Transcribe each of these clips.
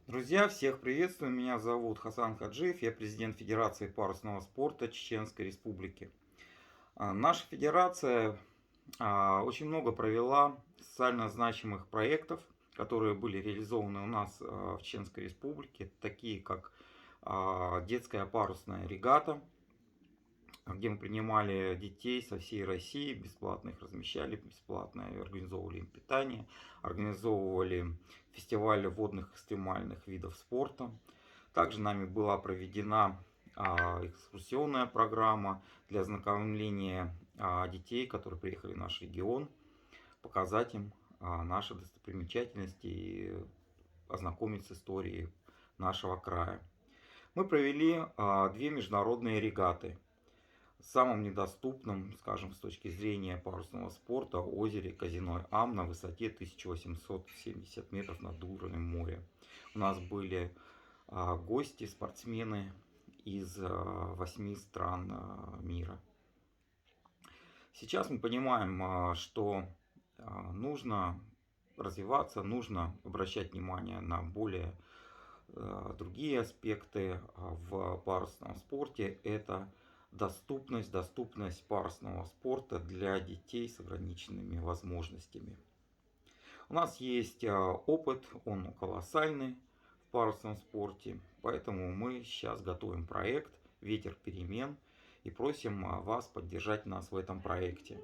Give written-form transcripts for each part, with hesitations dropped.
Друзья, всех приветствую. Меня зовут Хасан Хаджиев, я президент Федерации парусного спорта Чеченской Республики. Наша федерация очень много провела социально значимых проектов, которые были реализованы у нас в Чеченской Республике, такие как детская парусная регата, где мы принимали детей со всей России, бесплатно их размещали, бесплатно организовывали им питание, организовывали фестивали водных экстремальных видов спорта. Также нами была проведена экскурсионная программа для ознакомления детей, которые приехали в наш регион, показать им наши достопримечательности и ознакомить с историей нашего края. Мы провели две международные регаты самом недоступном, скажем, с точки зрения парусного спорта озере Казиной Ам на высоте 1870 метров над уровнем моря. У нас были гости, спортсмены из 8 стран мира. Сейчас мы понимаем, что нужно развиваться, нужно обращать внимание на более другие аспекты в парусном спорте. Это доступность парусного спорта для детей с ограниченными возможностями. У нас есть опыт, он колоссальный в парусном спорте, поэтому мы сейчас готовим проект «Ветер перемен» и просим вас поддержать нас в этом проекте.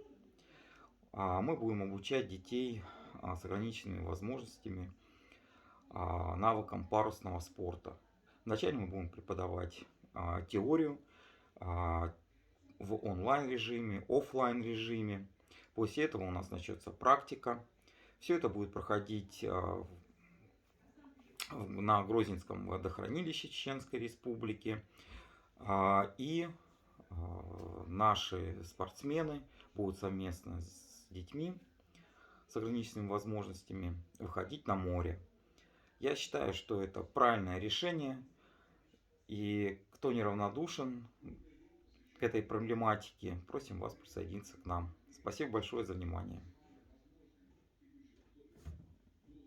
Мы будем обучать детей с ограниченными возможностями навыкам парусного спорта. Вначале мы будем преподавать теорию в онлайн режиме, офлайн режиме. После этого у нас начнется практика. Все это будет проходить на Грозненском водохранилище Чеченской Республики. И наши спортсмены будут совместно с детьми с ограниченными возможностями выходить на море. Я считаю, что это правильное решение. И кто неравнодушен к этой проблематике, просим вас присоединиться к нам. Спасибо большое за внимание.